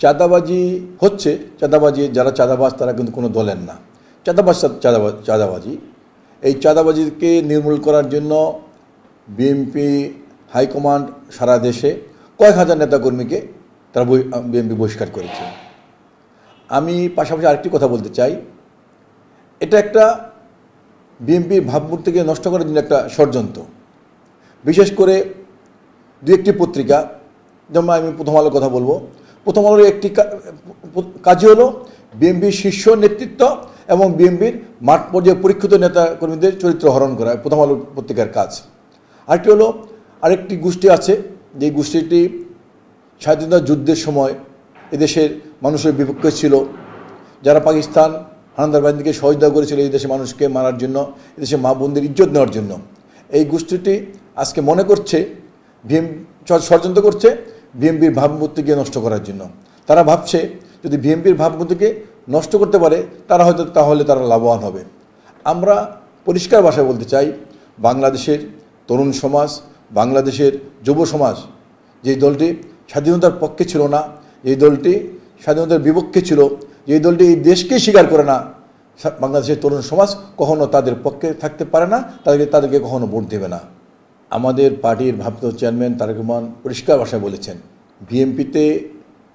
চাঁদাবাজি হচ্ছে, চাঁদাবাজি যারা চাঁদাবাজ তারা কিন্তু কোনো দলের না, চাঁদাবাজি। এই চাঁদাবাজিকে নির্মূল করার জন্য বিএনপি হাইকমান্ড সারা দেশে কয়েক হাজার নেতাকর্মীকে তারা বিএনপি বহিষ্কার করেছে। আমি পাশাপাশি আরেকটি কথা বলতে চাই, এটা একটা বিএনপির ভাবমূর্তিকে নষ্ট করার জন্য একটা ষড়যন্ত্র। বিশেষ করে দু একটি পত্রিকা, যেমন আমি প্রথম আলোর কথা বলবো, প্রথম আলোর একটি কাজই হলো বিএনপির শীর্ষ নেতৃত্ব এবং বিএনপির মাঠ পর্যায়ে পরীক্ষিত নেতা কর্মীদের চরিত্র হরণ করা প্রথম আলো পত্রিকার কাজ। আরেকটি হলো, আরেকটি গোষ্ঠী আছে, যে গোষ্ঠীটি স্বাধীনতা যুদ্ধের সময় এদেশের মানুষের বিপক্ষে ছিল, যারা পাকিস্তান হানাদার বাহিনীকে সহযোগিতা করেছিল এই দেশের মানুষকে মারার জন্য, এদেশের মা বোনদের ইজ্জত নেওয়ার জন্য। এই গোষ্ঠীটি আজকে মনে করছে ষড়যন্ত্র করছে বিএনপির ভাবমূর্তিকে নষ্ট করার জন্য। তারা ভাবছে যদি বিএনপির ভাবমূর্তিকে নষ্ট করতে পারে তাহলে তারা লাভবান হবে। আমরা পরিষ্কার ভাষায় বলতে চাই, বাংলাদেশের তরুণ সমাজ, বাংলাদেশের যুব সমাজ, যেই দলটি স্বাধীনতার পক্ষে ছিল না, এই দলটি স্বাধীনতার বিপক্ষে ছিল, এই দলটি এই দেশকেই স্বীকার করে না, বাংলাদেশের তরুণ সমাজ কখনো তাদের পক্ষে থাকতে পারে না, তাদেরকে কখনো ভোট দেবে না। আমাদের পার্টির ভারপ্রাপ্ত চেয়ারম্যান তারেক রহমান পরিষ্কার ভাষায় বলেছেন, বিএনপিতে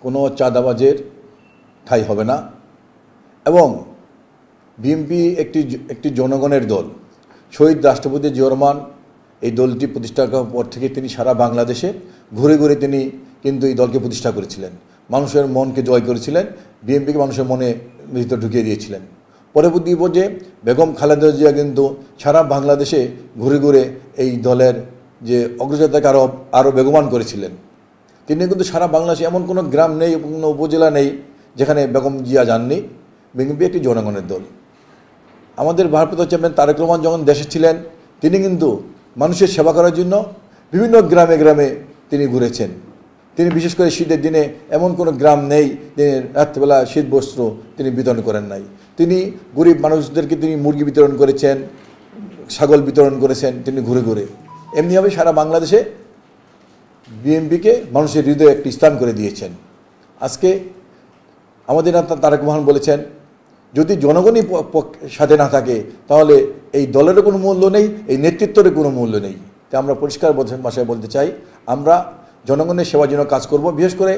কোনো চাঁদাবাজের ঠাঁই হবে না এবং বিএনপি একটি জনগণের দল। শহীদ রাষ্ট্রপতি জিয়াউর রহমান এই দলটি প্রতিষ্ঠা করার পর থেকে তিনি সারা বাংলাদেশে ঘুরে ঘুরে তিনি কিন্তু এই দলকে প্রতিষ্ঠা করেছিলেন, মানুষের মনকে জয় করেছিলেন, বিএনপিকে মানুষের মনে ভিতরে ঢুকিয়ে দিয়েছিলেন। পরবর্তী পর্যায়ে বেগম খালেদা জিয়া কিন্তু সারা বাংলাদেশে ঘুরে ঘুরে এই দলের যে অগ্রযাত্রাকে আরও বেগবান করেছিলেন। তিনি কিন্তু সারা বাংলাদেশে এমন কোনো গ্রাম নেই, কোনো উপজেলা নেই যেখানে বেগম জিয়া যাননি। বিএনপি একটি জনগণের দল। আমাদের ভারপ্রাপ্ত চেয়ারম্যান তারেক রহমান যখন দেশে ছিলেন তিনি কিন্তু মানুষের সেবা করার জন্য বিভিন্ন গ্রামে গ্রামে তিনি ঘুরেছেন। তিনি বিশেষ করে শীতের দিনে এমন কোনো গ্রাম নেই যে রাত্রিবেলা শীত বস্ত্র তিনি বিতরণ করেন নাই। তিনি গরিব মানুষদেরকে তিনি মুরগি বিতরণ করেছেন, ছাগল বিতরণ করেছেন তিনি ঘুরে ঘুরে। এমনিভাবে সারা বাংলাদেশে বিএনপিকে মানুষের হৃদয়ে একটি স্থান করে দিয়েছেন। আজকে আমাদের নেতা তারেক রহমান বলেছেন, যদি জনগণই সাথে না থাকে তাহলে এই দলেরও কোনো মূল্য নেই, এই নেতৃত্বেরও কোনো মূল্য নেই। তাই আমরা পরিষ্কার ভাষায় বলতে চাই, আমরা জনগণের সেবার জন্য কাজ করব। বিশেষ করে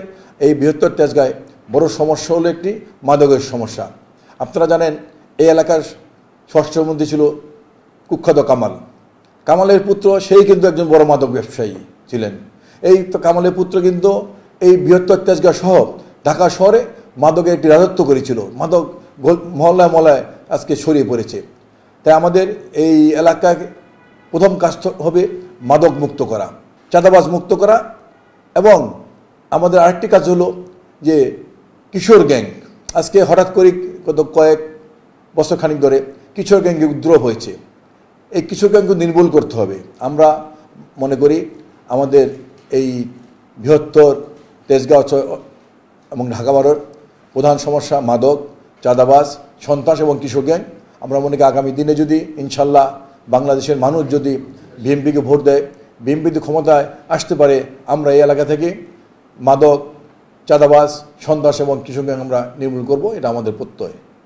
এই বৃহত্তর তেজগাঁয় বড় সমস্যা হলো একটি মাদকের সমস্যা। আপনারা জানেন এই এলাকার স্বরাষ্ট্রমন্ত্রী ছিল কুখ্যাত কামালের পুত্র, সেই কিন্তু একজন বড় মাদক ব্যবসায়ী ছিলেন। এই কামালের পুত্র কিন্তু এই বৃহত্তর তেজগাঁ সহ ঢাকা শহরে মাদকের একটি রাজত্ব করেছিল, মাদক মহল্লায় মহল্লায় আজকে ছড়িয়ে পড়েছে। তাই আমাদের এই এলাকায় প্রথম কাজ হবে মাদক মুক্ত করা, চাঁদাবাজ মুক্ত করা, এবং আমাদের আরেকটি কাজ হলো যে কিশোর গ্যাং। আজকে হঠাৎ করে কয়েক বছর খানিক ধরে কিশোর গ্যাংকে উদ্রব হয়েছে, এই কিশোর গ্যাংকে নির্মূল করতে হবে। আমরা মনে করি আমাদের এই বৃহত্তর তেজগাঁও এবং ঢাকা বারোর প্রধান সমস্যা মাদক, চাঁদাবাজ, সন্ত্রাস এবং কিশোর গ্যাং। আমরা মনে করি আগামী দিনে যদি ইনশাল্লাহ বাংলাদেশের মানুষ যদি বিএনপিকে ভোট দেয়, বিএনপি ক্ষমতায় আসতে পারে, আমরা এই এলাকা থেকে মাদক, চাঁদাবাজ, সন্ত্রাস এবং কিশোর গ্যাং আমরা নির্মূল করব, এটা আমাদের প্রত্যয়।